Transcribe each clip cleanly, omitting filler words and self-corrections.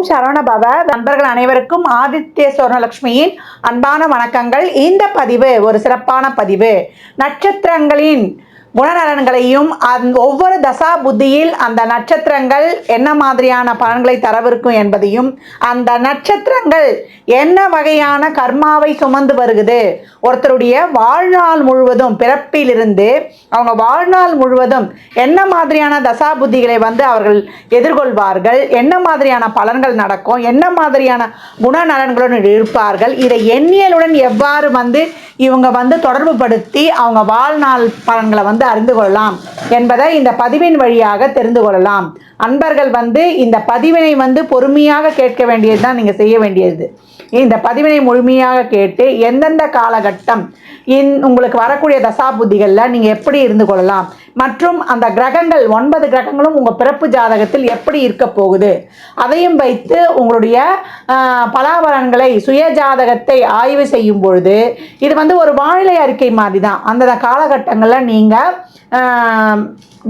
ஓம் சரவணபவ. நண்பர்கள் அனைவருக்கும் ஆதித்ய சொர்ணலட்சுமியின் அன்பான வணக்கங்கள். இந்த பதிவு ஒரு சிறப்பான பதிவு. நட்சத்திரங்களின் குணநலன்களையும் ஒவ்வொரு தசா புத்தியில் அந்த நட்சத்திரங்கள் என்ன மாதிரியான பலன்களை தரவிருக்கும் என்பதையும், அந்த நட்சத்திரங்கள் என்ன வகையான கர்மாவை சுமந்து வருகுது, ஒருத்தருடைய வாழ்நாள் முழுவதும் பிறப்பிலிருந்து அவங்க வாழ்நாள் முழுவதும் என்ன மாதிரியான தசா புத்திகளை அவர்கள் எதிர்கொள்வார்கள், என்ன மாதிரியான பலன்கள் நடக்கும், என்ன மாதிரியான குணநலன்களுடன் இருப்பார்கள், இதை எண்ணியலுடன் எவ்வாறு இவங்க தொடர்பு படுத்தி அவங்க வாழ்நாள் பலன்களை அறிந்து கொள்ளலாம் என்பதை இந்த பதிவின் வழியாக தெரிந்து கொள்ளலாம். அன்பர்கள் இந்த பதிவினை பொறுமையாக கேட்க வேண்டியதுதான் நீங்க செய்ய வேண்டியது. இந்த பதிவினை முழுமையாக கேட்டு எந்தெந்த காலகட்டம் உங்களுக்கு வரக்கூடிய தசா புத்திகளில் நீங்கள் எப்படி இருந்து கொள்ளலாம், மற்றும் அந்த கிரகங்கள் 9 கிரகங்களும் உங்கள் பிறப்பு ஜாதகத்தில் எப்படி இருக்க போகுது, அதையும் வைத்து உங்களுடைய பலாபலன்களை சுய ஜாதகத்தை ஆய்வு செய்யும் பொழுது இது ஒரு வானிலை அறிக்கை மாதிரி தான். அந்த காலகட்டங்களில் நீங்கள்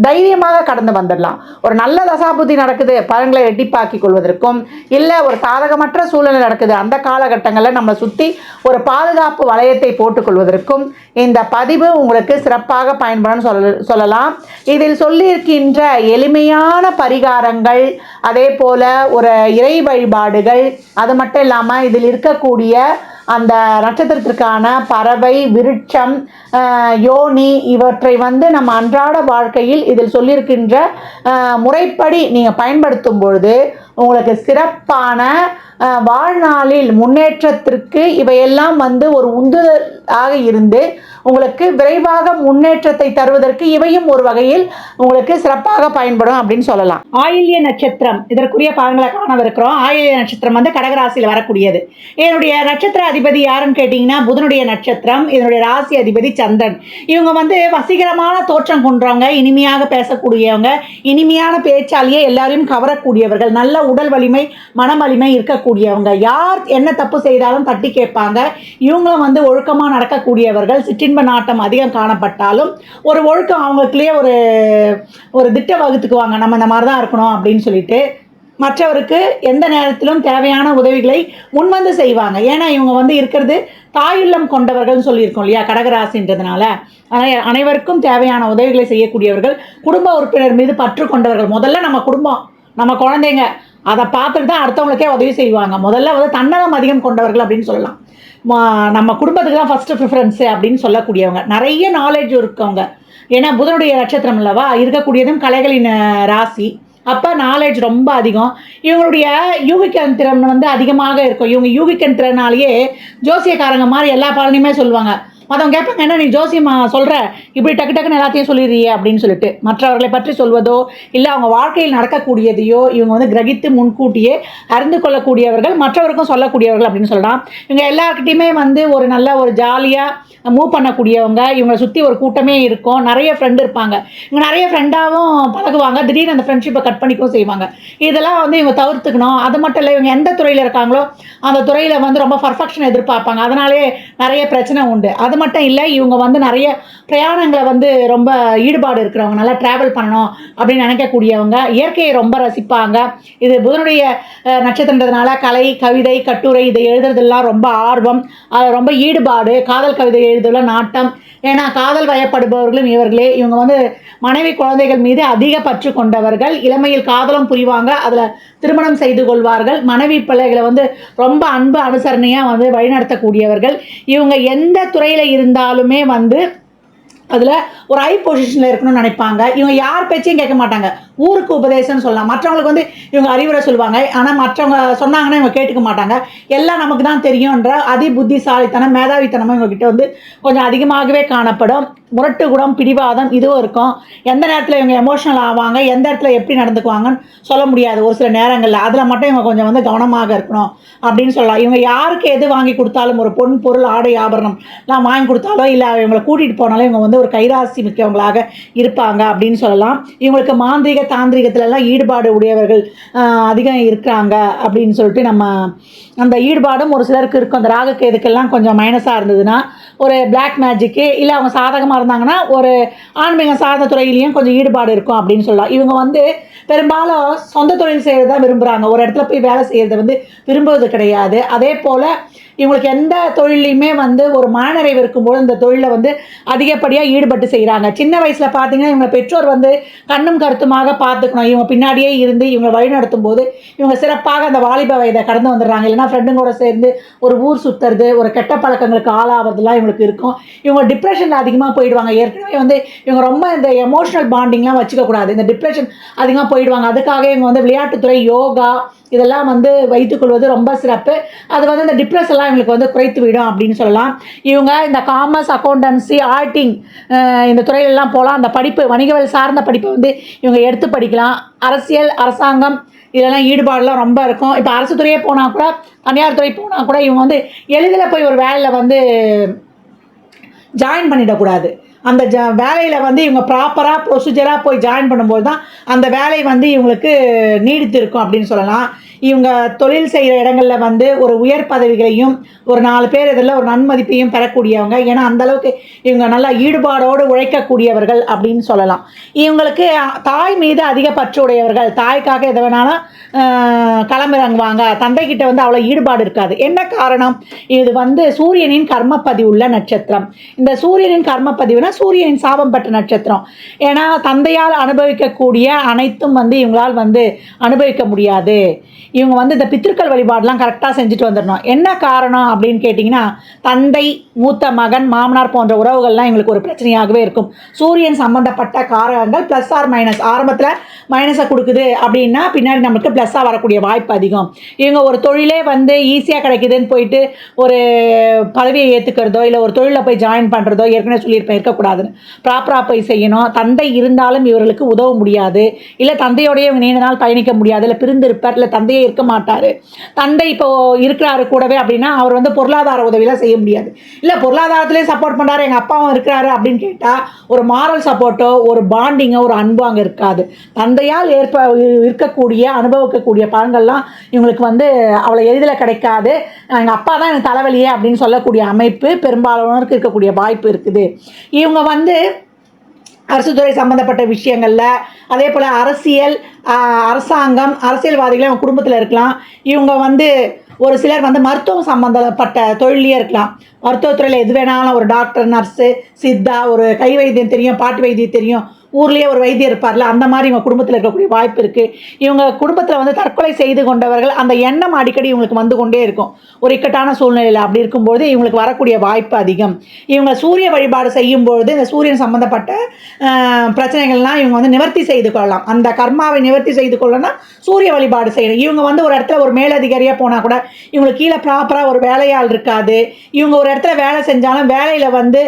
தைரியமாக கடந்து வந்துடலாம். ஒரு நல்ல தசாபுத்தி நடக்குது, பலன்களை ரெட்டிப்பாக்கி கொள்வதற்கும், இல்லை ஒரு சாதகமற்ற சூழ்நிலை நடக்குது, அந்த காலகட்டங்களில் நம்மளை சுற்றி ஒரு பாதுகாப்பு வளையத்தை போட்டுக்கொள்வதற்கும் இந்த பதிவு உங்களுக்கு சிறப்பாக பயன்படும் சொல்லலாம். இதில் சொல்லியிருக்கின்ற எளிமையான பரிகாரங்கள், அதே போல் ஒரு இறை வழிபாடுகள், அது மட்டும் இல்லாமல் இதில் இருக்கக்கூடிய அந்த நட்சத்திரத்திற்கான பறவை, விருட்சம், யோனி இவற்றை நம்ம அன்றாட வாழ்க்கையில் இதில் சொல்லியிருக்கின்ற முறைப்படி நீங்கள் பயன்படுத்தும் பொழுது உங்களுக்கு சிறப்பான வாழ்நாளில் முன்னேற்றத்திற்கு இவையெல்லாம் ஒரு உந்துதலாக இருந்து உங்களுக்கு விரைவாக முன்னேற்றத்தை தருவதற்கு இவையும் ஒரு வகையில் உங்களுக்கு சிறப்பாக பயன்படும் அப்படின்னு சொல்லலாம். ஆயில்ய நட்சத்திரம் இதற்குரிய பலன்களை காணவிருக்கிறோம். ஆயில்ய நட்சத்திரம் கடகராசியில் வரக்கூடியது. என்னுடைய நட்சத்திர அதிபதி யாருன்னு கேட்டீங்கன்னா புதனுடைய நட்சத்திரம். இதனுடைய ராசி அதிபதி சந்திரன். இவங்க வசீகரமான தோற்றம் கொண்டவங்க, இனிமையாக பேசக்கூடியவங்க, இனிமையான பேச்சாலேயே எல்லாரையும் கவரக்கூடியவர்கள், நல்ல உடல் வலிமை, மன வலிமை இருக்கக்கூடியவங்க, யார் என்ன தப்பு செய்தாலும் தட்டி கேட்பாங்க. இவங்களும் ஒழுக்கமாக நடக்கக்கூடியவர்கள். சிற்றின்ப நாட்டம் அதிகம் காணப்பட்டாலும் ஒரு ஒழுக்கம் அவங்களுக்குள்ளேயே ஒரு திட்ட வகுத்துக்குவாங்க, நம்ம இந்த மாதிரி தான் இருக்கணும் அப்படின்னு சொல்லிட்டு. மற்றவருக்கு எந்த நேரத்திலும் தேவையான உதவிகளை முன்வந்து செய்வாங்க. ஏன்னா இவங்க இருக்கிறது தாயுள்ளம் கொண்டவர்கள் சொல்லியிருக்கோம் இல்லையா, கடகராசின்றதுனால. அனைவருக்கும் தேவையான உதவிகளை செய்யக்கூடியவர்கள், குடும்ப உறுப்பினர் மீது பற்று கொண்டவர்கள். முதல்ல நம்ம குடும்பம், நம்ம குழந்தைங்க, அதை பார்த்துட்டு தான் அடுத்தவங்களுக்கே உதவி செய்வாங்க. முதல்ல தன்னலம் அதிகம் கொண்டவர்கள் அப்படின்னு சொல்லலாம். நம்ம குடும்பத்துக்கு தான் ஃபஸ்ட்டு ப்ரிஃபரன்ஸு அப்படின்னு சொல்லக்கூடியவங்க, நிறைய நாலேஜ் இருக்கவங்க. ஏன்னா புதனுடைய நட்சத்திரம் இல்லவா, இருக்கக்கூடியதும் கலைகளின் ராசி. அப்போ நாலேஜ் ரொம்ப அதிகம். இவங்களுடைய யூகிக்கன் திறன் அதிகமாக இருக்கும். இவங்க யூகிக்கன் திறனாலேயே ஜோசியக்காரங்க மாதிரி எல்லா பலனையுமே சொல்லுவாங்க. மற்றவங்க கேட்பாங்க, என்ன நீ ஜோசியமா சொல்கிற, இப்படி டக்கு டக்குன்னு எல்லாத்தையும் சொல்லிடுறியே அப்படின்னு சொல்லிட்டு. மற்றவர்களை பற்றி சொல்வதோ இல்லை அவங்க வாழ்க்கையில் நடக்கக்கூடியதையோ இவங்க கிரகித்து முன்கூட்டியே அறிந்து கொள்ளக்கூடியவர்கள், மற்றவருக்கும் சொல்லக்கூடியவர்கள் அப்படின்னு சொல்லலாம். இவங்க எல்லாருக்கிட்டையுமே ஒரு நல்ல ஒரு ஜாலியாக மூவ் பண்ணக்கூடியவங்க. இவங்களை சுற்றி ஒரு கூட்டமே இருக்கும், நிறைய ஃப்ரெண்டு இருப்பாங்க. இவங்க நிறைய ஃப்ரெண்டாகவும் பழகுவாங்க, திடீர்னு அந்த ஃப்ரெண்ட்ஷிப்பை கட் பண்ணிக்கவும் செய்வாங்க. இதெல்லாம் இவங்க தவிர்த்துக்கணும். அது மட்டும் இல்லை, இவங்க எந்த துறையில் இருக்காங்களோ அந்த துறையில் ரொம்ப பர்ஃபெக்ஷன் எதிர்பார்ப்பாங்க. அதனாலே நிறைய பிரச்சனை உண்டு. அது மட்டும் இல்லை, இவங்க நிறைய பிரயாணங்களை ரொம்ப ஈடுபாடு இருக்கிறவங்க, நல்லா ட்ராவல் பண்ணணும் அப்படின்னு நினைக்கக்கூடியவங்க, இயற்கையை ரொம்ப ரசிப்பாங்க. இது புதனுடைய நட்சத்திரன்றதுனால கலை, கவிதை, கட்டுரை இதை எழுதுறதெல்லாம் ரொம்ப ஆர்வம், அது ரொம்ப ஈடுபாடு. காதல் கவிதை எழுதுல நாட்டம். ஏன்னா காதல் வயப்படுபவர்களும் இவர்களே. இவங்க மனைவி, குழந்தைகள் மீது அதிக பற்று கொண்டவர்கள். இளமையில் காதலும் புரிவாங்க, அதில் திருமணம் செய்து கொள்வார்கள். மனைவி பிள்ளைகளை ரொம்ப அன்பு அனுசரணையாக வழிநடத்தக்கூடியவர்கள். இவங்க எந்த துறையில் இருந்தாலுமே அதில் ஒரு ஹை பொசிஷனில் இருக்கணும்னு நினைப்பாங்க. இவங்க யார் பேச்சையும் கேட்க மாட்டாங்க. ஊருக்கு உபதேசம்னு சொல்லலாம். மற்றவங்களுக்கு இவங்க அறிவுரை சொல்லுவாங்க, ஆனால் மற்றவங்க சொன்னாங்கன்னா இவங்க கேட்டுக்க மாட்டாங்க. எல்லாம் நமக்கு தான் தெரியும்ன்ற அதி புத்திசாலித்தனம், மேதாவித்தனமும் இவங்ககிட்ட கொஞ்சம் அதிகமாகவே காணப்படும். முரட்டு குணம், பிடிவாதம் இதுவும் இருக்கும். எந்த நேரத்தில் இவங்க எமோஷனல் ஆவாங்க, எந்த இடத்துல எப்படி நடந்துக்குவாங்கன்னு சொல்ல முடியாது ஒரு சில நேரங்களில். அதில் மட்டும் இவங்க கொஞ்சம் கவனமாக இருக்கணும் அப்படின்னு சொல்லலாம். இவங்க யாருக்கு எது வாங்கி கொடுத்தாலும், ஒரு பொன் பொருள், ஆடை, ஆபரணம் எல்லாம் வாங்கி கொடுத்தாலோ இல்லை இவங்களை கூட்டிகிட்டு போனாலும் இவங்க ஒரு கைராசி மிக்கவங்களாக இருப்பாங்க அப்படின்னு சொல்லலாம். இவங்களுக்கு மாந்திரிக, தாந்திரிகத்திலலாம் ஈடுபாடு உடையவர்கள் அதிகம் இருக்கிறாங்க அப்படின்னு சொல்லிட்டு நம்ம அந்த ஈடுபாடும் ஒரு சிலருக்கு இருக்கும். அந்த ராகுகேதுக்கெல்லாம் கொஞ்சம் மைனஸாக இருந்ததுன்னா ஒரு பிளாக் மேஜிக்கு இல்லை அவங்க சாதகமாக இருந்தாங்கன்னா ஒரு ஆன்மீகம் சார்ந்த துறையிலையும் கொஞ்சம் ஈடுபாடு இருக்கும் அப்படின்னு சொல்லலாம். இவங்க வந்து பெரும்பாலும் சொந்த தொழில் செய்கிறது தான் விரும்புகிறாங்க. ஒரு இடத்துல போய் வேலை செய்கிறத வந்து விரும்புவது கிடையாது. அதே போல் இவங்களுக்கு எந்த தொழிலையுமே வந்து ஒரு மனநிறைவு இருக்கும்போது இந்த தொழிலை வந்து அதிகப்படியாக ஈடுபட்டு செய்கிறாங்க. சின்ன வயசில் பார்த்தீங்கன்னா இவங்க பெற்றோர் வந்து கண்ணும் கருத்துமாக பார்த்துக்கணும். இவங்க பின்னாடியே இருந்து இவங்க வழிநடத்தும் போது இவங்க சிறப்பாக அந்த வாலிப வயதை கடந்து வந்துடுறாங்க. இல்லைன்னா ஃப்ரெண்டுங்களோட சேர்ந்து ஒரு ஊர் சுற்றுறது, ஒரு கெட்ட பழக்கங்களுக்கு ஆளாகிறதுலாம் இவங்களுக்கு இருக்கும். இவங்க டிப்ரெஷனில் அதிகமாக போயிடுவாங்க. ஏற்கனவே வந்து இவங்க ரொம்ப இந்த எமோஷனல் பாண்டிங்லாம் வச்சுக்கக்கூடாது. இந்த டிப்ரெஷன் அதிகமாக போயிடுவாங்க. அதுக்காக இவங்க வந்து விளையாட்டுத்துறை, யோகா இதெல்லாம் வந்து வைத்துக்கொள்வது ரொம்ப சிறப்பு. அது வந்து இந்த டிப்ரெஷன்லாம் இவங்களுக்கு வந்து குறைத்து விடும் அப்படின்னு சொல்லலாம். இவங்க இந்த காமர்ஸ், அக்கௌண்டன்சி, ஆடிட்டிங் இந்த துறையிலெல்லாம் போகலாம். அந்த படிப்பு வணிகவியல் சார்ந்த படிப்பை வந்து இவங்க எடுத்து படிக்கலாம். அரசியல், அரசாங்கம் இதெல்லாம் ஈடுபாடுலாம் ரொம்ப இருக்கும். இப்போ அரசு துறையே போனால் கூட, தனியார் துறை போனால் கூட இவங்க வந்து எளிதில் போய் ஒரு வேலையில் வந்து ஜாயின் பண்ணிடக்கூடாது. அந்த வேலையில் வந்து இவங்க ப்ராப்பராக ப்ரொசீஜராக போய் ஜாயின் பண்ணும்போது தான் அந்த வேலை வந்து இவங்களுக்கு நீடித்து இருக்கும் அப்படின்னு சொல்லலாம். இவங்க தொழில் செய்கிற இடங்களில் வந்து ஒரு உயர் பதவிகளையும் ஒரு 4 பேர் இதில் ஒரு நன்மதிப்பையும் பெறக்கூடியவங்க. ஏன்னா அந்தளவுக்கு இவங்க நல்லா ஈடுபாடோடு உழைக்கக்கூடியவர்கள் அப்படின்னு சொல்லலாம். இவங்களுக்கு தாய் மீது அதிக பற்று உடையவர்கள். தாய்க்காக எதை வேணாலும் களமிறங்குவாங்க. தந்தைக்கிட்ட வந்து அவ்வளோ ஈடுபாடு இருக்காது. என்ன காரணம்? இது வந்து சூரியனின் கர்மப்பதிவு உள்ள நட்சத்திரம். இந்த சூரியனின் கர்மப்பதிவுனா சூரியனின் சாபம் பெற்ற நட்சத்திரம். ஏன்னா தந்தையால் அனுபவிக்கக்கூடிய அனைத்தும் வந்து இவங்களால் வந்து அனுபவிக்க முடியாது. இவங்க வந்து இந்த பித்திருக்கள் வழிபாடெலாம் கரெக்டாக செஞ்சுட்டு வந்துடணும். என்ன காரணம் அப்படின்னு கேட்டிங்கன்னா, தந்தை, மூத்த மகன், மாமனார் போன்ற உறவுகள்லாம் இவங்களுக்கு ஒரு பிரச்சனையாகவே இருக்கும். சூரியன் சம்மந்தப்பட்ட காரகங்கள் ப்ளஸ் ஆர் மைனஸ். ஆரம்பத்தில் மைனஸை கொடுக்குது அப்படின்னா பின்னாடி நமக்கு ப்ளஸ்ஸாக வரக்கூடிய வாய்ப்பு அதிகம். இவங்க ஒரு தொழிலே வந்து ஈஸியாக கிடைக்குதுன்னு போயிட்டு ஒரு பதவியை ஏற்றுக்கிறதோ இல்லை ஒரு தொழிலில் போய் ஜாயின் பண்ணுறதோ ஏற்கனவே சொல்லியிருப்பேன் இருக்கக்கூடாதுன்னு. ப்ராப்பராக போய் செய்யணும். தந்தை இருந்தாலும் இவர்களுக்கு உதவ முடியாது. இல்லை தந்தையோடையே இவங்க நீண்ட நாள் பயணிக்க முடியாது. இல்லை பிரிந்திருப்பார், இல்லை தந்தையே இருக்க மாட்டார். தந்தை இப்போ இருக்கிறாரு கூடவே அப்படின்னா அவர் வந்து பொருளாதார உதவியெல்லாம் செய்ய முடியாது. இல்லை பொருளாதாரத்திலே சப்போர்ட் பண்ணுறாரு, எங்கள் அப்பாவும் இருக்கிறாரு அப்படின்னு கேட்டால் ஒரு மாரல் சப்போர்ட்டோ ஒரு பாண்டிங்கோ ஒரு அன்போ அங்கே இருக்காது. தந்தையால் இருக்கக்கூடிய அனுபவிக்கக்கூடிய பலன்கள்லாம் இவங்களுக்கு வந்து அவ்வளோ எளிதில் கிடைக்காது. எங்கள் அப்பா தான் எனக்கு தலைவலியே அப்படின்னு சொல்லக்கூடிய அமைப்பு பெரும்பாலானோருக்கு இருக்கக்கூடிய வாய்ப்பு இருக்குது. இவங்க வந்து அரசு துறை சம்மந்தப்பட்ட விஷயங்களில், அதே போல் அரசியல், அரசாங்கம், அரசியல்வாதிகள் அவங்க குடும்பத்தில் இருக்கலாம். இவங்க வந்து ஒரு சிலர் வந்து மருத்துவம் சம்மந்தப்பட்ட தொழிலே இருக்கலாம். மருத்துவத்துறையில் எது வேணாலும் ஒரு டாக்டர், நர்ஸு, சித்தா, ஒரு கை வைத்தியம் தெரியும், பாட்டு வைத்தியம் தெரியும், ஊர்லேயே ஒரு வைத்தியம் இருப்பார்ல, அந்த மாதிரி இவங்க குடும்பத்தில் இருக்கக்கூடிய வாய்ப்பு இருக்குது. இவங்க குடும்பத்தில் வந்து தற்கொலை செய்து கொண்டவர்கள் அந்த எண்ணம் அடிக்கடி இவங்களுக்கு வந்து கொண்டே இருக்கும். ஒரு இக்கட்டான சூழ்நிலையில் அப்படி இருக்கும்போது இவங்களுக்கு வரக்கூடிய வாய்ப்பு அதிகம். இவங்க சூரிய வழிபாடு செய்யும்பொழுது இந்த சூரியன் சம்மந்தப்பட்ட பிரச்சனைகள்லாம் இவங்க வந்து நிவர்த்தி செய்து கொள்ளலாம். அந்த கர்மாவை நிவர்த்தி செய்து கொள்ளணும்னா சூரிய வழிபாடு செய்யணும். இவங்க வந்து ஒரு இடத்துல ஒரு மேலதிகாரியாக போனால் கூட இவங்களுக்கு கீழே ப்ராப்பராக ஒரு வேலையாள் இருக்காது. இவங்க ஒரு இடத்துல வேலை செஞ்சாலும் வேலையில் வந்து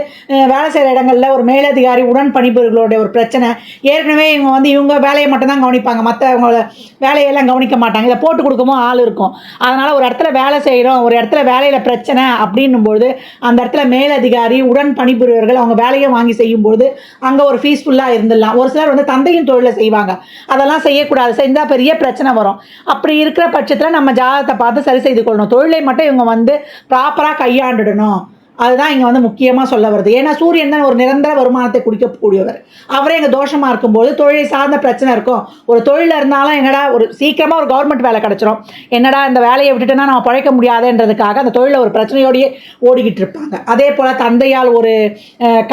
வேலை செய்கிற இடங்களில் ஒரு மேலதிகாரி, உடன் பணிபுரிகளோடைய ஒரு பிரச்சனை. ஏற்கனவே இவங்க வந்து இவங்க வேலையை மட்டும்தான் கவனிப்பாங்க, மற்றவங்களோட வேலையெல்லாம் கவனிக்க மாட்டாங்க. இதை போட்டு கொடுக்கவும் ஆள் இருக்கும். அதனால் ஒரு இடத்துல வேலை செய்கிறோம், ஒரு இடத்துல வேலையில் பிரச்சனை அப்படின்னும்போது அந்த இடத்துல மேலதிகாரி, உடன் பணிபுரியவர்கள் அவங்க வேலையை வாங்கி செய்யும்போது அங்கே ஒரு பீஸ்ஃபுல்லாக இருந்துடலாம். ஒரு சிலர் வந்து தந்தையின் தொழிலை செய்வாங்க, அதெல்லாம் செய்யக்கூடாது, செஞ்சால் பெரிய பிரச்சனை வரும். அப்படி இருக்கிற பட்சத்தில் நம்ம ஜாதகத்தை பார்த்து சரி செய்து கொள்ளணும். தொழிலை மட்டும் இவங்க வந்து ப்ராப்பராக கையாண்டுடணும். அதுதான் இங்கே வந்து முக்கியமாக சொல்ல வருது. ஏன்னா சூரியன் தான் ஒரு நிரந்தர வருமானத்தை குடிக்கக்கூடியவர். அவரே எங்கள் தோஷமாக இருக்கும்போது தொழிலை சார்ந்த பிரச்சனை இருக்கும். ஒரு தொழிலில் இருந்தாலும் என்னடா ஒரு சீக்கிரமாக ஒரு கவர்மெண்ட் வேலை கிடச்சிரும், என்னடா இந்த வேலையை விட்டுட்டுனா நம்ம பழைக்க முடியாதுன்றதுக்காக அந்த தொழிலில் ஒரு பிரச்சனையோடையே ஓடிக்கிட்டு இருப்பாங்க. அதே போல் தந்தையால் ஒரு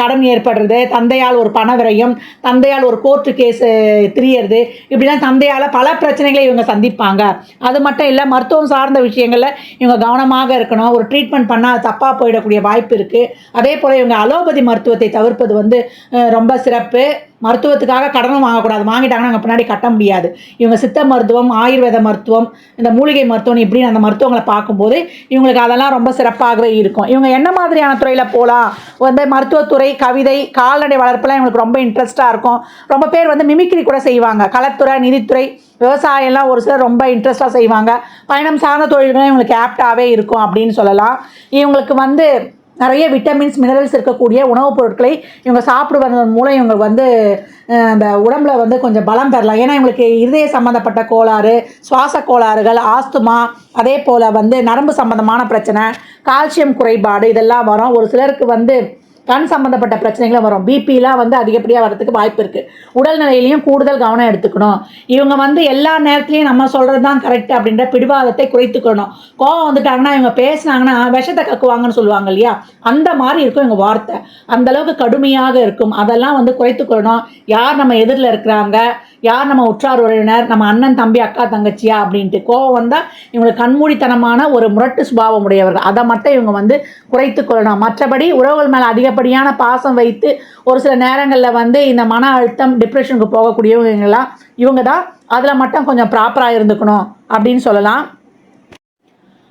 கடன் ஏற்படுறது, தந்தையால் ஒரு பண விரயம், தந்தையால் ஒரு கோர்ட்டு கேஸு திரியறது, இப்படிலாம் தந்தையால் பல பிரச்சனைகளை இவங்க சந்திப்பாங்க. அது மட்டும் இல்லை, மருத்துவம் சார்ந்த விஷயங்களில் இவங்க கவனமாக இருக்கணும். ஒரு ட்ரீட்மெண்ட் பண்ணால் தப்பாக போயிடக்கூடிய வாய்ப்பு இருக்குது. அதே போல் இவங்க அலோபதி மருத்துவத்தை தவிர்ப்பது வந்து ரொம்ப சிறப்பு. மருத்துவத்துக்காக கடனும் வாங்கக்கூடாது. வாங்கிட்டாங்கன்னா அங்கே பின்னாடி கட்ட முடியாது. இவங்க சித்த மருத்துவம், ஆயுர்வேத மருத்துவம், இந்த மூலிகை மருத்துவம் இப்படின்னு அந்த மருத்துவங்களை பார்க்கும்போது இவங்களுக்கு அதெல்லாம் ரொம்ப சிறப்பாகவே இருக்கும். இவங்க என்ன மாதிரியான துறையில் போகலாம்? வந்து மருத்துவத்துறை, கவிதை, கால்நடை வளர்ப்புலாம் இவங்களுக்கு ரொம்ப இன்ட்ரெஸ்ட்டாக இருக்கும். ரொம்ப பேர் வந்து மிமிக்ரி கூட செய்வாங்க. களத்துறை, நிதித்துறை, விவசாயம்லாம் ஒரு சிலர் ரொம்ப இன்ட்ரெஸ்ட்டாக செய்வாங்க. பயணம் சார்ந்த தொழில்களும் இவங்களுக்கு ஆப்டாகவே இருக்கும் அப்படின்னு சொல்லலாம். இவங்களுக்கு வந்து நிறைய விட்டமின்ஸ் மினரல்ஸ் இருக்கக்கூடிய உணவுப் பொருட்களை இவங்க சாப்பிடுவதன் மூலம் இவங்க வந்து அந்த உடம்புல வந்து கொஞ்சம் பலம் பெறலாம். ஏன்னா இவங்களுக்கு இருதய சம்மந்தப்பட்ட கோளாறு, சுவாச கோளாறுகள், ஆஸ்துமா, அதே போல் வந்து நரம்பு சம்மந்தமான பிரச்சனை, கால்சியம் குறைபாடு இதெல்லாம் வரும். ஒரு சிலருக்கு வந்து கண் சம்மந்தப்பட்ட பிரச்சனைகளும் வரும். பிபிலாம் வந்து அதிகப்படியாக வரதுக்கு வாய்ப்பு இருக்குது. உடல்நிலையிலையும் கூடுதல் கவனம் எடுத்துக்கணும். இவங்க வந்து எல்லா நேரத்துலையும் நம்ம சொல்கிறது தான் கரெக்ட் அப்படின்ற பிடிவாதத்தை குறைத்துக்கணும். கோவம் வந்துட்டாங்கன்னா இவங்க பேசினாங்கன்னா விஷத்தை கக்குவாங்கன்னு சொல்லுவாங்க இல்லையா, அந்த மாதிரி இருக்கும் இவங்க வார்த்தை. அந்தளவுக்கு கடுமையாக இருக்கும். அதெல்லாம் வந்து குறைத்துக்கணும். யார் நம்ம எதிரில் இருக்கிறாங்க, யார் நம்ம உற்றார் உறவினர், நம்ம அண்ணன் தம்பி அக்கா தங்கச்சியா அப்படின்ட்டு கோவம் வந்தால் இவங்களுக்கு கண்மூடித்தனமான ஒரு முரட்டு சுபாவம் உடையவர்கள். அதை மட்டும் இவங்க வந்து குறைத்துக்கொள்ளணும். மற்றபடி உறவுகள் மேலே அதிகப்படியான பாசம் வைத்து ஒரு சில நேரங்களில் வந்து இந்த மன அழுத்தம் டிப்ரெஷனுக்கு போகக்கூடியவங்களாம் இவங்க தான். அதில் மட்டும் கொஞ்சம் ப்ராப்பராக இருந்துக்கணும் அப்படின்னு சொல்லலாம்.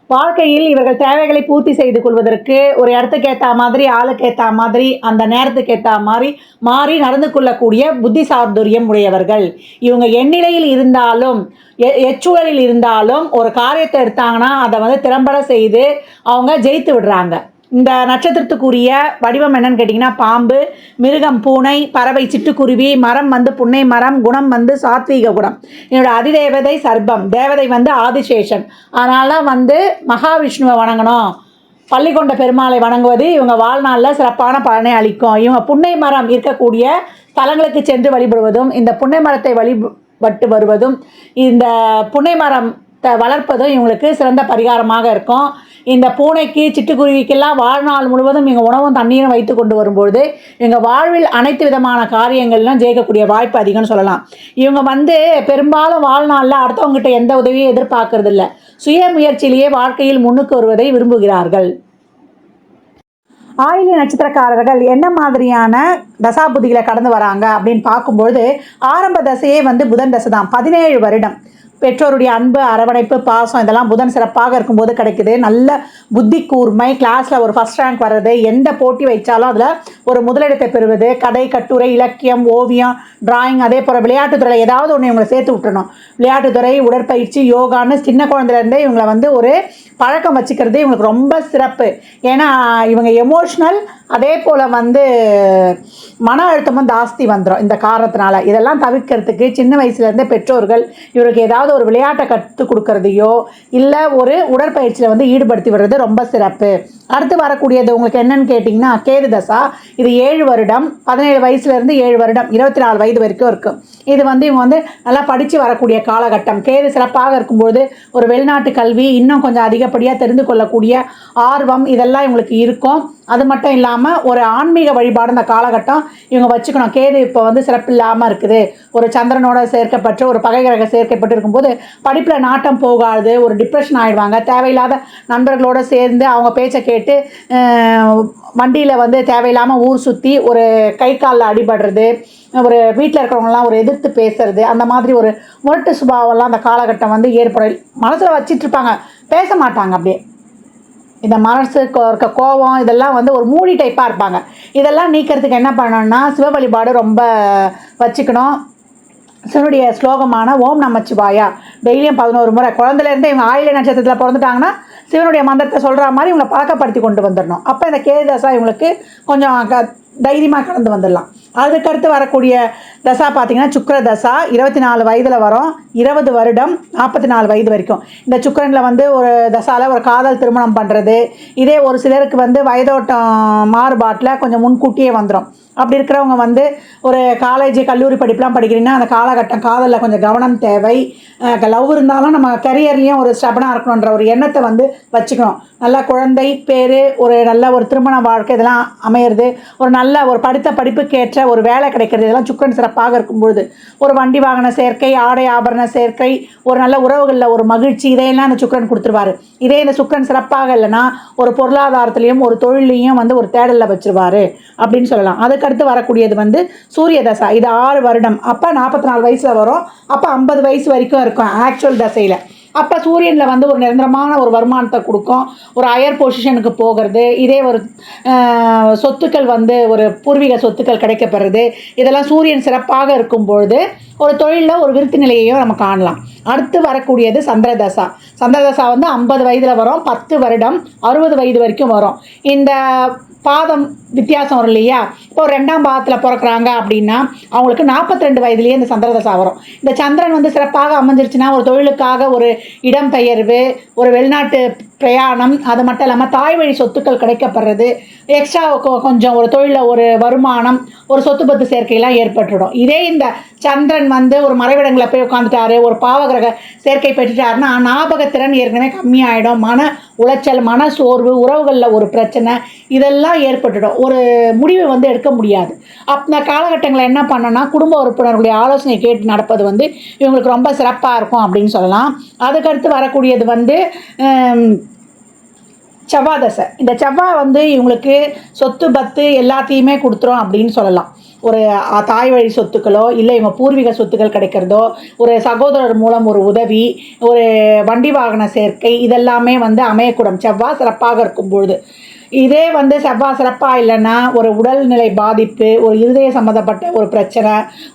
வாழ்க்கையில் இவர்கள் தேவைகளை பூர்த்தி செய்து கொள்வதற்கு ஒரு இடத்துக்கு ஏற்ற மாதிரி, ஆளுக்கு ஏற்ற மாதிரி, அந்த நேரத்துக்கு ஏற்ற மாதிரி மாறி நடந்து கொள்ளக்கூடிய புத்தி சாதுரியம் உடையவர்கள். இவங்க எந்நிலையில் இருந்தாலும் எச்சூழலில் இருந்தாலும் ஒரு காரியத்தை எடுத்தாங்கன்னா அதை வந்து திறம்பட செய்து அவங்க ஜெயித்து விடுறாங்க. இந்த நட்சத்திரத்துக்குரிய வடிவம் என்னன்னு கேட்டிங்கன்னா பாம்பு, மிருகம் பூனை, பறவை சிட்டுக்குருவி, மரம் வந்து புன்னை மரம், குணம் வந்து சாத்வீக குணம். என்னோட அதிதேவதை சர்ப்பம், தேவதை வந்து ஆதிசேஷன். அதனால வந்து மகாவிஷ்ணுவை வணங்கணும், பள்ளிக்கொண்ட பெருமாளை வணங்குவது இவங்க வாழ்நாளில் சிறப்பான பலனை அளிக்கும். இவங்க புன்னை மரம் இருக்கக்கூடிய தலங்களுக்கு சென்று வழிபடுவதும், இந்த புன்னை மரத்தை வழிபட்டு வருவதும், இந்த புன்னை மரம் வளர்ப்பதும் இவங்களுக்கு சிறந்த பரிகாரமாக இருக்கும். இந்த பூனைக்கு சிட்டுக்குருவிக்கெல்லாம் வாழ்நாள் முழுவதும் இவங்க உணவும் தண்ணீரும் வைத்து கொண்டு வரும்பொழுது இவங்க வாழ்வில் அனைத்து விதமான காரியங்கள்லாம் ஜெயிக்கக்கூடிய வாய்ப்பு அதிகம்னு சொல்லலாம். இவங்க வந்து பெரும்பாலும் வாழ்நாளில் அடுத்தவங்ககிட்ட எந்த உதவியும் எதிர்பார்க்கறது இல்லை. சுய முயற்சியிலேயே வாழ்க்கையில் முன்னுக்கு வருவதை விரும்புகிறார்கள். ஆயில்ய நட்சத்திரக்காரர்கள் என்ன மாதிரியான தசாபுதிகளை கடந்து வராங்க அப்படின்னு பார்க்கும்பொழுது ஆரம்ப தசையே வந்து புதன் தசை தான். 17 வருடம் பெற்றோருடைய அன்பு, அரவணைப்பு, பாசம் இதெல்லாம் புதன் சிறப்பாக இருக்கும்போது கிடைக்குது. நல்ல புத்தி கூர்மை, கிளாஸில் ஒரு ஃபஸ்ட் ரேங்க் வர்றது, எந்த போட்டி வைச்சாலும் அதில் ஒரு முதலிடத்தை பெறுவது, கதை, கட்டுரை, இலக்கியம், ஓவியம், டிராயிங், அதே போல் விளையாட்டுத்துறையில் ஏதாவது ஒன்று இவங்களை சேர்த்து விட்டுறணும். விளையாட்டுத்துறை, உடற்பயிற்சி, யோகான்னு சின்ன குழந்தைலேருந்தே இவங்களை வந்து ஒரு பழக்கம் வச்சுக்கிறது இவங்களுக்கு ரொம்ப சிறப்பு. ஏன்னா இவங்க எமோஷ்னல், அதே போல் வந்து மன அழுத்தமும் ஜாஸ்தி வந்துடும் இந்த காரணத்தினால. இதெல்லாம் தவிர்க்கிறதுக்கு சின்ன வயசுலேருந்தே பெற்றோர்கள் இவருக்கு ஏதாவது ஒரு விளையாட்டை கற்றுக் கொடுக்கறதையோ இல்லை ஒரு உடற்பயிற்சியில் வந்து ஈடுபடுத்தி விடுறது ரொம்ப சிறப்பு. அடுத்து வரக்கூடியது உங்களுக்கு என்னன்னு கேட்டிங்கன்னா கேது தசா. இது 7 வருடம், 17 வயசுலேருந்து 7 வருடம், 24 வயது வரைக்கும் இருக்கும். இது வந்து இவங்க வந்து நல்லா படித்து வரக்கூடிய காலகட்டம். கேது சிறப்பாக இருக்கும்போது ஒரு வெளிநாட்டு கல்வி, இன்னும் கொஞ்சம் அதிகப்படியாக தெரிந்து கொள்ளக்கூடிய ஆர்வம் இதெல்லாம் இவங்களுக்கு இருக்கும். அது மட்டும் இல்லாமல் ஒரு ஆன்மீக வழிபாடு இந்த காலகட்டம் இவங்க வச்சுக்கணும். கேது இப்போ வந்து சிறப்பு இல்லாமல் இருக்குது, ஒரு சந்திரனோட சேர்க்கப்பட்டு ஒரு பகை கிரக சேர்க்கப்பட்டு இருக்கும்போது படிப்பில் நாட்டம் போகாது, ஒரு டிப்ரெஷன் ஆகிடுவாங்க. தேவையில்லாத நண்பர்களோடு சேர்ந்து அவங்க பேச்சை கேட்டு வண்டியில் வந்து தேவையில்லாமல் ஊர் சுற்றி ஒரு கை காலில் அடிபடுறது, ஒரு வீட்டில் இருக்கிறவங்களாம் ஒரு எதிர்த்து பேசுறது, அந்த மாதிரி ஒரு முரட்டு சுபாவெல்லாம் அந்த காலகட்டம் வந்து ஏற்படும். மனசில் வச்சிட்ருப்பாங்க, பேச மாட்டாங்க. அப்படியே இந்த மனசுக்கு இருக்க கோபம் இதெல்லாம் வந்து ஒரு மூடி டைப்பாக இருப்பாங்க. இதெல்லாம் நீக்கிறதுக்கு என்ன பண்ணணும்னா சிவ வழிபாடு ரொம்ப வச்சுக்கணும். சிவனுடைய ஸ்லோகமான ஓம் நமச்சிவாயா டெய்லியும் 11 முறை. குழந்தைலேருந்தே இவங்க ஆயில்ய நட்சத்திரத்தில் பிறந்துட்டாங்கன்னா சிவனுடைய மந்திரத்தை சொல்கிற மாதிரி இவங்களை பழக்கப்படுத்தி கொண்டு வந்துடணும். அப்போ இந்த கேது தசா இவங்களுக்கு கொஞ்சம் தைரியமாக கடந்து வந்துடலாம். அதுக்கடுத்து வரக்கூடிய தசா பார்த்திங்கன்னா சுக்கர தசா. 24 வயதில் வரும், 20 வருடம், 44 வயது வரைக்கும். இந்த சுக்கரனில் வந்து ஒரு தசாவில் ஒரு காதல் திருமணம் பண்ணுறது, இதே ஒரு சிலருக்கு வந்து வயதோட்டம் மாறுபாட்டில் கொஞ்சம் முன்கூட்டியே வந்துடும். அப்படி இருக்கிறவங்க வந்து ஒரு காலேஜ் கல்லூரி படிப்புலாம் படிக்கிறீங்கன்னா அந்த காலகட்டம் காதலில் கொஞ்சம் கவனம் தேவை. லவ் இருந்தாலும் நம்ம கரியர்லேயும் ஒரு ஸ்டெபனாக இருக்கணுன்ற ஒரு எண்ணத்தை வந்து வச்சுக்கணும். நல்ல குழந்தை பேர், ஒரு நல்ல ஒரு திருமண வாழ்க்கை இதெல்லாம் அமையிறது, ஒரு நல்ல ஒரு படித்த படிப்புக்கேற்ற ஒரு வேலை கிடைக்கிறது, இதெல்லாம் சுக்கரன் சிறப்பாக இருக்கும்பொழுது ஒரு வண்டி வாகன சேர்க்கை, ஆடை ஆபரண சேர்க்கை, ஒரு நல்ல உறவுகளில் ஒரு மகிழ்ச்சி, இதையெல்லாம் அந்த சுக்கரன் கொடுத்துருவார். இதே இந்த சுக்கரன் சிறப்பாக இல்லைன்னா ஒரு பொருளாதாரத்துலேயும் ஒரு தொழிலையும் வந்து ஒரு தேடலில் வச்சுருவார் அப்படின்னு சொல்லலாம். அதுக்கடுத்து வரக்கூடியது வந்து சூரிய தசா. இது 6 வருடம். அப்போ 44 வயசில் வரும். அப்போ 50 வயசு வரைக்கும் இருக்கும் ஆக்சுவல் தசையில். அப்போ சூரியனில் வந்து ஒரு நிரந்தரமான ஒரு வருமானத்தை கொடுக்கும், ஒரு ஹையர் பொசிஷனுக்கு போகிறது, இதே ஒரு சொத்துக்கள் வந்து ஒரு பூர்வீக சொத்துக்கள் கிடைக்கப்பெறுறது, இதெல்லாம் சூரியன் சிறப்பாக இருக்கும்பொழுது ஒரு தொழிலில் ஒரு விருத்தி நிலையையும் நம்ம காணலாம். அடுத்து வரக்கூடியது சந்திரதசா. சந்திரதசா வந்து 50 வயதில் வரும், 10 வருடம் 60 வயது வரைக்கும் வரும். இந்த பாதம் வித்தியாசம் வரும் இல்லையா? இப்போ ஒரு 2ஆம் பாதத்தில் பிறக்கிறாங்க அப்படின்னா அவங்களுக்கு 42 வயதுலேயே இந்த சந்திரதசா வரும். இந்த சந்திரன் வந்து சிறப்பாக அமைஞ்சிருச்சுன்னா ஒரு தொழிலுக்காக ஒரு இடம்பெயர்வு, ஒரு வெளிநாட்டு பிரயாணம், அது மட்டும் இல்லாமல் தாய் வழி சொத்துக்கள் கிடைக்கப்படுறது, எக்ஸ்ட்ரா கொஞ்சம் ஒரு தொழிலில் ஒரு வருமானம், ஒரு சொத்து பத்து சேர்க்கையெல்லாம் ஏற்பட்டுடும். இதே இந்த சந்திரன் வந்து ஒரு மறைவிடங்களில் போய் உட்காந்துட்டாரு, ஒரு பாவகிரக சேர்க்கை பெற்றுட்டாருன்னா ஞாபகத்திறன் ஏற்கனவே கம்மியாயிடும், மன உளைச்சல், மன சோர்வு, உறவுகளில் ஒரு பிரச்சனை, இதெல்லாம் ஏற்பட்டுடும். ஒரு முடிவு வந்து எடுக்க முடியாது. அந்த காலகட்டங்களில் என்ன பண்ணணும்னா குடும்ப உறுப்பினர்களுடைய ஆலோசனை கேட்டு நடப்பது வந்து இவங்களுக்கு ரொம்ப சிறப்பாக இருக்கும் அப்படின்னு சொல்லலாம். அதுக்கடுத்து வரக்கூடியது வந்து செவ்வாய் தசை. இந்த செவ்வாய் வந்து இவங்களுக்கு சொத்து பத்து எல்லாத்தையுமே கொடுத்துரும் அப்படின்னு சொல்லலாம். ஒரு தாய் வழி சொத்துக்களோ இல்லை இவங்க பூர்வீக சொத்துக்கள் கிடைக்கிறதோ, ஒரு சகோதரர் மூலம் ஒரு உதவி, ஒரு வண்டி வாகன சேர்க்கை, இதெல்லாமே வந்து அமையக்கூடும் செவ்வாய் சிறப்பாக இருக்கும்பொழுது. இதே வந்து செவ்வாய் சிறப்பாக இல்லைன்னா ஒரு உடல்நிலை பாதிப்பு, ஒரு இருதய சம்மந்தப்பட்ட ஒரு பிரச்சனை,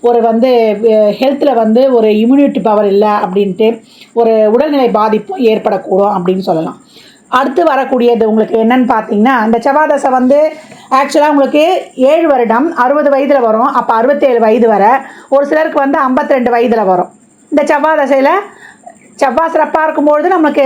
ஒரு வந்து ஹெல்த்தில் வந்து ஒரு இம்யூனிட்டி பவர் இல்லை அப்படின்ட்டு ஒரு உடல்நிலை பாதிப்பும் ஏற்படக்கூடும் அப்படின்னு சொல்லலாம். அடுத்து வரக்கூடியது உங்களுக்கு என்னன்னு பார்த்தீங்கன்னா, இந்த செவ்வாய் தசை வந்து ஆக்சுவலாக உங்களுக்கு 7 வருடம் 60 வயதில் வரும். அப்போ 67 வயது வரை, ஒரு சிலருக்கு வந்து 52 வயதில் வரும். இந்த செவ்வாய் தசையில் செவ்வாய் சிறப்பாக இருக்கும்பொழுது நம்மளுக்கு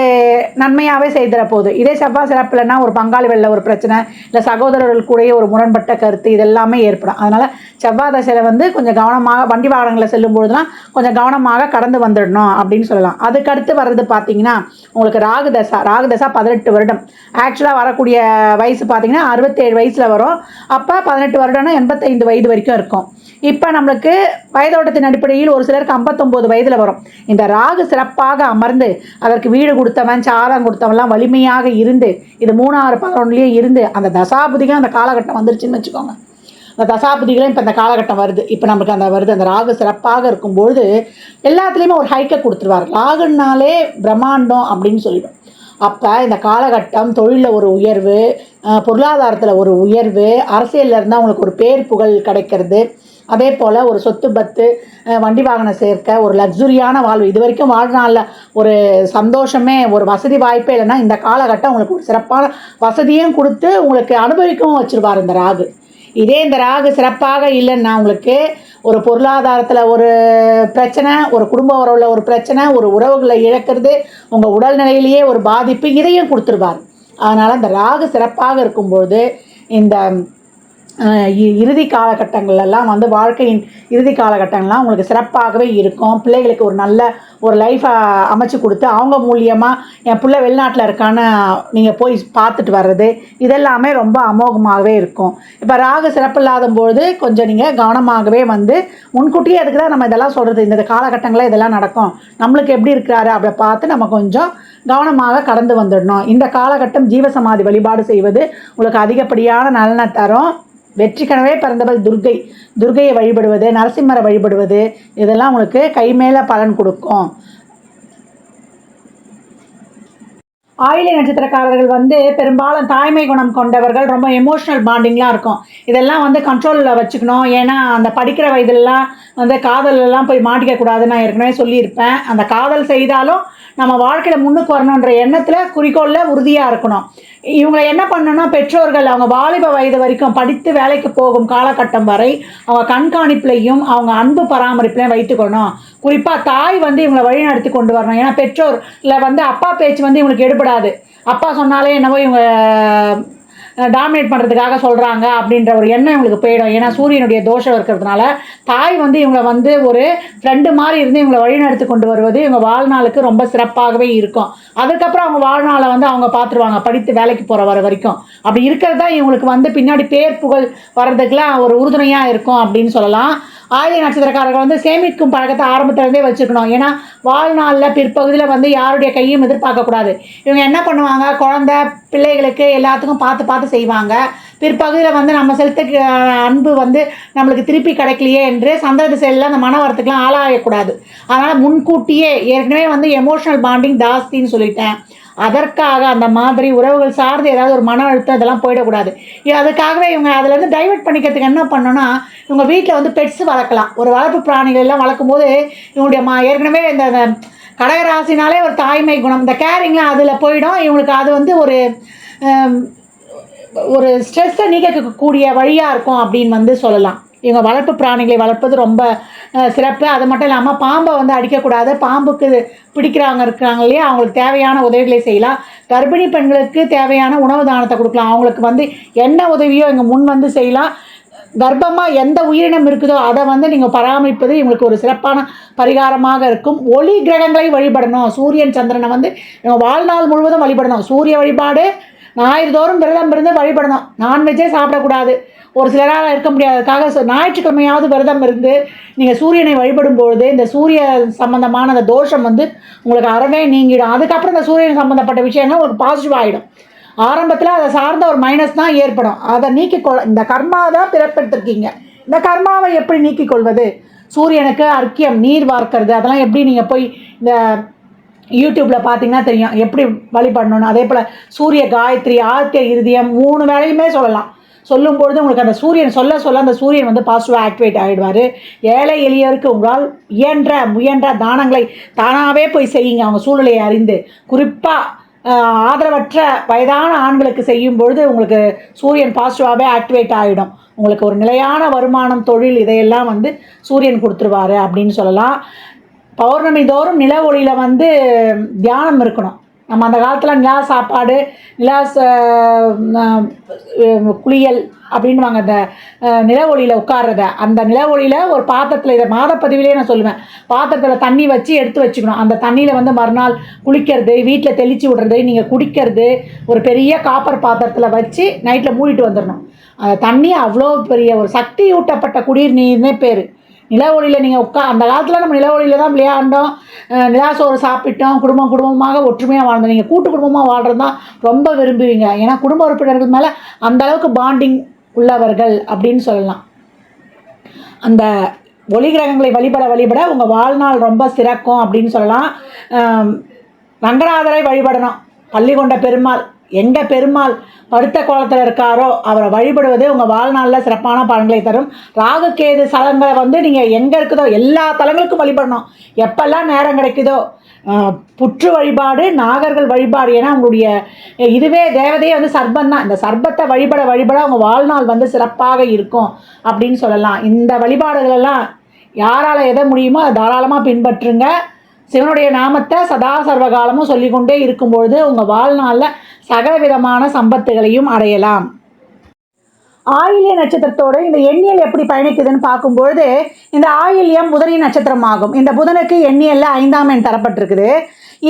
நன்மையாகவே செய்திட போகுது. இதே செவ்வாய் சிறப்பு இல்லைன்னா ஒரு பங்காளி வெளில ஒரு பிரச்சனை, இல்லை சகோதரர்கள் கூடயே ஒரு முரண்பட்ட கருத்து, இதெல்லாமே ஏற்படும். அதனால் செவ்வாய் தசையில் வந்து கொஞ்சம் கவனமாக வண்டி வாகனங்களில் செல்லும்பொழுதுலாம் கொஞ்சம் கவனமாக கடந்து வந்துடணும் அப்படின்னு சொல்லலாம். அதுக்கடுத்து வர்றது பார்த்தீங்கன்னா உங்களுக்கு ராகு தசா. ராகு தசா 18 வருடம். ஆக்சுவலாக வரக்கூடிய வயசு பார்த்தீங்கன்னா 67 வயசில் வரும். அப்போ 18 வருடம்னா 85 வயது வரைக்கும் இருக்கும். இப்போ நம்மளுக்கு வயதோட்டத்தின் அடிப்படையில் ஒரு சிலருக்கு 59 வயதில் வரும். இந்த ராகு சிறப்பாக அமர்ந்து அதற்கு வீடு கொடுத்தவன், சாரம் கொடுத்தவன்லாம் வலிமையாக இருந்து, இது 3, 6, 11 இருந்து அந்த தசாபுதிகள் அந்த காலகட்டம் வந்துருச்சுன்னு வச்சுக்கோங்க. அந்த தசாபுதிகளும் இப்போ அந்த காலகட்டம் வருது. இப்போ நமக்கு அந்த வருது. அந்த ராகு சிறப்பாக இருக்கும்பொழுது எல்லாத்துலேயுமே ஒரு ஹைக்கை கொடுத்துருவார். ராகுனாலே பிரம்மாண்டம் அப்படின்னு சொல்லிடும். அப்போ இந்த காலகட்டம் தொழிலில் ஒரு உயர்வு, பொருளாதாரத்தில் ஒரு உயர்வு, அரசியலில் இருந்தால் அவங்களுக்கு ஒரு பேர் புகழ் கிடைக்கிறது, அதே போல் ஒரு சொத்து பத்து, வண்டி வாகனம் சேர்க்க, ஒரு லக்ஸுரியான வாழ்வு, இது வரைக்கும் வாழ்நாளில் ஒரு சந்தோஷமே, ஒரு வசதி வாய்ப்பே இல்லைன்னா இந்த காலகட்டம் உங்களுக்கு ஒரு சிறப்பான வசதியும் கொடுத்து உங்களுக்கு அனுபவிக்கவும் வச்சுருவார் இந்த ராகு. இதே இந்த ராகு சிறப்பாக இல்லைன்னா உங்களுக்கு ஒரு பொருளாதாரத்தில் ஒரு பிரச்சனை, ஒரு குடும்ப உறவில் ஒரு பிரச்சனை, ஒரு உறவுகளை இழக்கிறது, உங்கள் உடல்நிலையிலேயே ஒரு பாதிப்பு, இதையும் கொடுத்துருவார். அதனால் இந்த ராகு சிறப்பாக இருக்கும்பொழுது இந்த இறுதி காலகட்டங்கள்லாம் வந்து வாழ்க்கையின் இறுதி காலகட்டங்கள்லாம் உங்களுக்கு சிறப்பாகவே இருக்கும். பிள்ளைகளுக்கு ஒரு நல்ல ஒரு லைஃப்பை அமைச்சு கொடுத்து அவங்க மூலியமாக என் பிள்ளை வெளிநாட்டில் இருக்கான்னு நீங்கள் போய் பார்த்துட்டு வர்றது, இதெல்லாமே ரொம்ப அமோகமாகவே இருக்கும். இப்போ ராகு சிறப்பு இல்லாதபோது கொஞ்சம் நீங்கள் கவனமாகவே வந்து முன்கூட்டியே அதுக்கு தான் நம்ம இதெல்லாம் சொல்கிறது. இந்த காலகட்டங்களில் இதெல்லாம் நடக்கும், நம்மளுக்கு எப்படி இருக்கிறாரு அப்படி பார்த்து நம்ம கொஞ்சம் கவனமாக கடந்து வந்துடணும். இந்த காலகட்டம் ஜீவசமாதி வழிபாடு செய்வது உங்களுக்கு அதிகப்படியான நலனை தரும். வெற்றிக்கனவே பிறந்தவள் துர்கையை வழிபடுவது, நரசிம்மரை வழிபடுவது, இதெல்லாம் உங்களுக்கு கை மேலே பலன் கொடுக்கும். ஆயிலை நட்சத்திரக்காரர்கள் வந்து பெரும்பாலும் தாய்மை குணம் கொண்டவர்கள், ரொம்ப எமோஷ்னல் பாண்டிங்லாம் இருக்கும். இதெல்லாம் வந்து கண்ட்ரோலில் வச்சுக்கணும். ஏன்னா அந்த படிக்கிற வயதுலலாம் வந்து காதலெல்லாம் போய் மாட்டிக்கக்கூடாதுன்னு நான் ஏற்கனவே சொல்லியிருப்பேன். அந்த காதல் செய்தாலும் நம்ம வாழ்க்கையில் முன்னுக்கு வரணுன்ற எண்ணத்தில் குறிக்கோளில் உறுதியாக இருக்கணும். இவங்களை என்ன பண்ணணும்னா பெற்றோர்கள் அவங்க வாலிப வயது வரைக்கும் படித்து வேலைக்கு போகும் காலகட்டம் வரை அவங்க கண்காணிப்புலையும் அவங்க அன்பு பராமரிப்புலையும் வைத்துக்கணும். குறிப்பாக தாய் வந்து இவங்களை வழி நடத்தி கொண்டு வரணும். ஏன்னா பெற்றோரில் வந்து அப்பா பேச்சு வந்து இவங்களுக்கு எடுபடாது. அப்பா சொன்னாலே என்னவோ இவங்க டாமினேட் பண்ணுறதுக்காக சொல்கிறாங்க அப்படின்ற ஒரு எண்ணம் இவங்களுக்கு போயிடும். ஏன்னா சூரியனுடைய தோஷம் இருக்கிறதுனால தாய் வந்து இவங்களை வந்து ஒரு ஃப்ரெண்டு மாதிரி இருந்து இவங்களை வழிநடத்தி கொண்டு வருவது இவங்க வாழ்நாளுக்கு ரொம்ப சிறப்பாகவே இருக்கும். அதுக்கப்புறம் அவங்க வாழ்நாளை வந்து அவங்க பார்த்துருவாங்க படித்து வேலைக்கு போகிற வர வரைக்கும். அப்படி இருக்கிறது தான் இவங்களுக்கு வந்து பின்னாடி பேர் புகழ் வர்றதுக்கெலாம் ஒரு உறுதுணையாக இருக்கும் அப்படின்னு சொல்லலாம். ஆயிலை நட்சத்திரக்காரர்கள் வந்து சேமிக்கும் பழக்கத்தை ஆரம்பத்துலேருந்தே வச்சுக்கணும். ஏன்னா வாழ்நாளில் பிற்பகுதியில் வந்து யாருடைய கையும் எதிர்பார்க்கக்கூடாது. இவங்க என்ன பண்ணுவாங்க, குழந்தை பிள்ளைகளுக்கு எல்லாத்துக்கும் பார்த்து பார்த்து செய்வாங்க. பிற்பகுதியில் வந்து நம்ம செலுத்த அன்பு வந்து நம்மளுக்கு திருப்பி கிடைக்கலையே என்று சந்திர திசையில் அந்த மன வரத்துக்கெலாம் ஆளாகக்கூடாது. அதனால் முன்கூட்டியே ஏற்கனவே வந்து எமோஷனல் பாண்டிங் ஜாஸ்தின்னு சொல்லிட்டேன். அதற்காக அந்த மாதிரி உறவுகள் சார்ந்து ஏதாவது ஒரு மன அழுத்தம் இதெல்லாம் போயிடக்கூடாது. அதுக்காகவே இவங்க அதிலேருந்து டைவெர்ட் பண்ணிக்கிறதுக்கு என்ன பண்ணணும்னா, இவங்க வீட்டில் வந்து பெட்ஸ் வளர்க்கலாம். ஒரு வளர்ப்பு பிராணிகள் எல்லாம் வளர்க்கும்போது இவங்களுடைய ஏற்கனவே இந்த கடகராசினாலே ஒரு தாய்மை குணம், இந்த கேரிங்லாம் அதில் போயிடும். இவங்களுக்கு அது வந்து ஒரு ஸ்ட்ரெஸ்ஸை நீக்கக்கூடிய வழியாக இருக்கும் அப்படின்னு வந்து சொல்லலாம். இவங்க வளர்ப்பு பிராணிகளை வளர்ப்பது ரொம்ப சிறப்பு. அது மட்டும் இல்லாமல் பாம்பை வந்து அடிக்கக்கூடாது. பாம்புக்கு பிடிக்கிறவங்க இருக்கிறாங்க இல்லையா, அவங்களுக்கு தேவையான உதவிகளை செய்யலாம். கர்ப்பிணி பெண்களுக்கு தேவையான உணவு தானத்தை கொடுக்கலாம். அவங்களுக்கு வந்து என்ன உதவியோ இங்கே முன் வந்து செய்யலாம். கர்ப்பமாக எந்த உயிரினம் இருக்குதோ அதை வந்து நீங்கள் பராமரிப்பது இவங்களுக்கு ஒரு சிறப்பான பரிகாரமாக இருக்கும். ஒளி கிரகங்களை வழிபடணும். சூரியன் சந்திரனை வந்து வாழ்நாள் முழுவதும் வழிபடணும். சூரிய வழிபாடு ஞாயிறுதோறும் விரதம் இருந்து வழிபடணும். நான்வெஜ்ஜே சாப்பிடக்கூடாது. ஒரு சிலரால் இருக்க முடியாததுக்காக ஞாயிற்றுக்கிழமையாவது விரதம் இருந்து நீங்கள் சூரியனை வழிபடும்பொழுது இந்த சூரிய சம்பந்தமான அந்த தோஷம் வந்து உங்களுக்கு அறவே நீங்கிடும். அதுக்கப்புறம் இந்த சூரியன் சம்மந்தப்பட்ட விஷயங்கள் உங்களுக்கு பாசிட்டிவ் ஆகிடும். ஆரம்பத்தில் அதை சார்ந்த ஒரு மைனஸ் தான் ஏற்படும். அதை இந்த கர்மா தான் பிறப்பெடுத்திருக்கீங்க. இந்த கர்மாவை எப்படி நீக்கிக் கொள்வது? சூரியனுக்கு அர்க்கியம் நீர் வார்க்கிறது அதெல்லாம் எப்படி நீங்கள் போய் இந்த யூடியூப்பில் பார்த்தீங்கன்னா தெரியும் எப்படி வழிபடணும்னு. அதே போல் சூரிய காயத்ரி, ஆத்திய இருதயம் 3 வேளையுமே சொல்லலாம். சொல்லும்பொழுது உங்களுக்கு அந்த சூரியன் சொல்ல அந்த சூரியன் வந்து பாசிட்டிவாக ஆக்டிவேட் ஆகிடுவார். ஏழை எளியவருக்கு உங்களால் முயன்ற தானங்களை தானாகவே போய் செய்யுங்க. அவங்க சூழ்நிலையை அறிந்து குறிப்பாக ஆதரவற்ற வயதான ஆண்களுக்கு செய்யும்பொழுது உங்களுக்கு சூரியன் பாசிட்டிவாகவே ஆக்டிவேட் ஆகிடும். உங்களுக்கு ஒரு நிலையான வருமானம், தொழில் இதையெல்லாம் வந்து சூரியன் கொடுத்துருவார் அப்படின்னு சொல்லலாம். பௌர்ணமி தோறும் நில ஒளியில் வந்து தியானம் இருக்கணும். நம்ம அந்த காலத்தில் நிலா சாப்பாடு, நிலா குளியல் அப்படின்வாங்க. அந்த நில ஒளியில் உட்கார்றத, அந்த நில ஒளியில் ஒரு பாத்திரத்தில், இதை மாதப்பதிவிலே நான் சொல்லுவேன், பாத்திரத்தில் தண்ணி வச்சு எடுத்து வச்சுக்கணும். அந்த தண்ணியில் வந்து மறுநாள் குளிக்கிறது, வீட்டில் தெளித்து விடுறது, நீங்கள் குடிக்கிறது ஒரு பெரிய காப்பர் பாத்திரத்தில் வச்சு நைட்டில் மூடிட்டு வந்துடணும். அந்த தண்ணி அவ்வளோ பெரிய ஒரு சக்தியூட்டப்பட்ட குடிநீர் நீர்னே பேர். நில ஒளியில் நீங்கள் அந்த காலத்தில் நம்ம நில ஒளியில் தான் விளையாண்டோம், நிலாசோறு சாப்பிட்டோம், குடும்பமாக ஒற்றுமையாக வாழ்ந்தோம். நீங்கள் கூட்டு குடும்பமாக வாழ்கிறது தான் ரொம்ப விரும்புவீங்க. ஏன்னா குடும்ப உறுப்பினர்கள் மேலே அந்தளவுக்கு பாண்டிங் உள்ளவர்கள் அப்படின்னு சொல்லலாம். அந்த ஒளி கிரகங்களை வழிபட உங்கள் வாழ்நாள் ரொம்ப சிறக்கும் அப்படின்னு சொல்லலாம். ரங்கநாதரை வழிபடணும். பள்ளிகொண்ட பெருமாள், எங்கள் பெருமாள் படுத்த கோலத்தில் இருக்காரோ அவரை வழிபடுவது உங்கள் வாழ்நாளில் சிறப்பான பலன்களை தரும். ராகு கேது ஸ்தலங்களை வந்து நீங்கள் எங்கே இருக்குதோ எல்லா தலங்களுக்கும் வழிபடணும். எப்பெல்லாம் நேரம் கிடைக்குதோ புற்று வழிபாடு, நாகர்கள் வழிபாடு. ஏன்னா உங்களுடைய இதுவே தேவதையே வந்து சர்ப்பம் தான். இந்த சர்ப்பத்தை வழிபட உங்கள் வாழ்நாள் வந்து சிறப்பாக இருக்கும் அப்படின்னு சொல்லலாம். இந்த வழிபாடுகளெல்லாம் யாரால் எதை முடியுமோ அதை தாராளமாக பின்பற்றுங்க. சிவனுடைய நாமத்தை சதா சர்வகாலமும் சொல்லிக்கொண்டே இருக்கும்பொழுது உங்கள் வாழ்நாளில் சகல விதமான சம்பத்துகளையும் அடையலாம். ஆயில்ய நட்சத்திரத்தோடு இந்த எண்ணியல் எப்படி பயணிக்குதுன்னு பார்க்கும்பொழுது இந்த ஆயில்யம் புதனின் நட்சத்திரமாகும். இந்த புதனுக்கு எண்ணியலில் 5ஆம் எண் தரப்பட்டிருக்குது.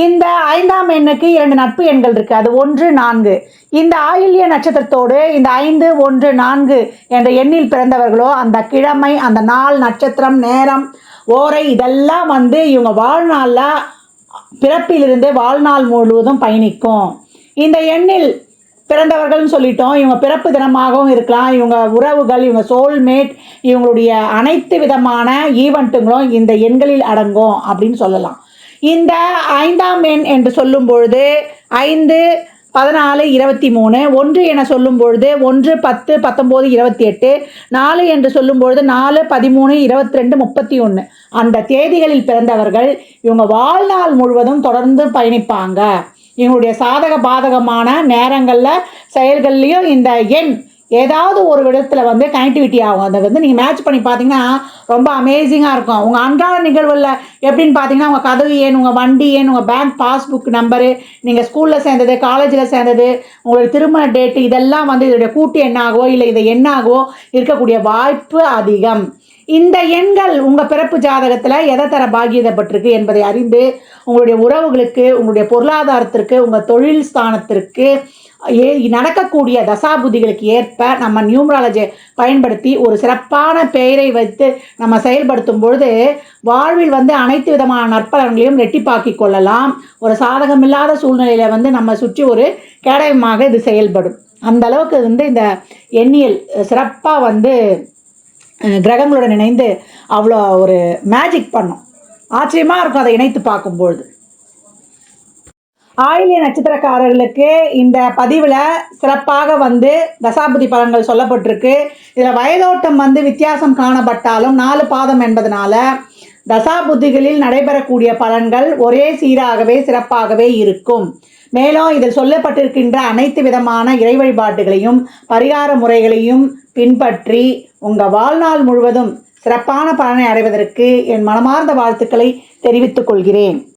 இந்த 5ஆம் எண்ணுக்கு 2 நட்பு எண்கள் இருக்குது. அது 1, 4. இந்த ஆயில்ய நட்சத்திரத்தோடு இந்த 5, 1, 4 என்ற எண்ணில் பிறந்தவர்களோ அந்த கிழமை, அந்த நாள், நட்சத்திரம், நேரம், ஓரை இதெல்லாம் வந்து இவங்க வாழ்நாளில் பிறப்பிலிருந்து வாழ்நாள் முழுவதும் பயணிக்கும். இந்த எண்ணில் பிறந்தவர்கள்னு சொல்லிட்டோம். இவங்க பிறப்பு தினமாகவும் இருக்கலாம். இவங்க உறவுகள், இவங்க சோல்மேட், இவங்களுடைய அனைத்து விதமான ஈவெண்ட்டுங்களும் இந்த எண்களில் அடங்கும் அப்படின்னு சொல்லலாம். இந்த 5ஆம் எண் என்று சொல்லும் பொழுது 5, 14, 23, 1 என சொல்லும் பொழுது 1, 10, 19, 28, 4 என்று சொல்லும் பொழுது 4, 13, 22, 31 அந்த தேதிகளில் பிறந்தவர்கள் இவங்க வாழ்நாள் முழுவதும் தொடர்ந்து பயணிப்பாங்க. இவங்களுடைய சாதக பாதகமான நேரங்களில் செயல்கள்லையும் இந்த எண் ஏதாவது ஒரு விதத்தில் வந்து கனெக்டிவிட்டி ஆகும். அதை வந்து நீங்கள் மேட்ச் பண்ணி பார்த்தீங்கன்னா ரொம்ப அமேசிங்காக இருக்கும். உங்கள் அன்றாட நிகழ்வுகளில் எப்படின்னு பார்த்தீங்கன்னா உங்கள் கதவு எண், உங்கள் வண்டி எண், உங்கள் பேங்க் பாஸ்புக் நம்பரு, நீங்கள் ஸ்கூலில் சேர்ந்தது, காலேஜில் சேர்ந்தது, உங்களுடைய திருமண டேட்டு இதெல்லாம் வந்து இதோடைய கூட்டு எண்ணாகவோ இல்லை இதை எண்ணாகவோ இருக்கக்கூடிய வாய்ப்பு அதிகம். இந்த எண்கள் உங்கள் பிறப்பு ஜாதகத்தில் எதை தர பாக்கியதப்பட்டிருக்கு என்பதை அறிந்து உங்களுடைய உறவுகளுக்கு, உங்களுடைய பொருளாதாரத்திற்கு, உங்கள் தொழில் ஸ்தானத்திற்கு நடக்கக்கூடிய தசாபுதிகளுக்கு ஏற்ப நம்ம நியூமராலஜியை பயன்படுத்தி ஒரு சிறப்பான பெயரை வைத்து நம்ம செயல்படுத்தும் பொழுது வாழ்வில் வந்து அனைத்து விதமான நற்பலன்களையும் ரெட்டிப்பாக்கி கொள்ளலாம். ஒரு சாதகமில்லாத சூழ்நிலையில் வந்து நம்ம சுற்றி ஒரு கேடயமாக இது செயல்படும். அந்த அளவுக்கு வந்து இந்த எண்ணியல் சிறப்பாக வந்து கிரகங்களுடன் இணைந்து அவ்வளோ ஒரு மேஜிக் பண்ணும். ஆச்சரியமாக இருக்கும் அதை இணைத்து பார்க்கும்பொழுது. ஆயில்ய நட்சத்திரக்காரர்களுக்கு இந்த பதிவில் சிறப்பாக வந்து தசாபுதி பலன்கள் சொல்லப்பட்டிருக்கு. இதில் வயதோட்டம் வந்து வித்தியாசம் காணப்பட்டாலும் 4 பாதம் என்பதனால தசாபுத்திகளில் நடைபெறக்கூடிய பலன்கள் ஒரே சீராகவே சிறப்பாகவே இருக்கும். மேலும் இதில் சொல்லப்பட்டிருக்கின்ற அனைத்து விதமான இறை வழிபாட்டுகளையும் பரிகார முறைகளையும் பின்பற்றி உங்கள் வாழ்நாள் முழுவதும் சிறப்பான பலனை அடைவதற்கு என் மனமார்ந்த வாழ்த்துக்களை தெரிவித்துக் கொள்கிறேன்.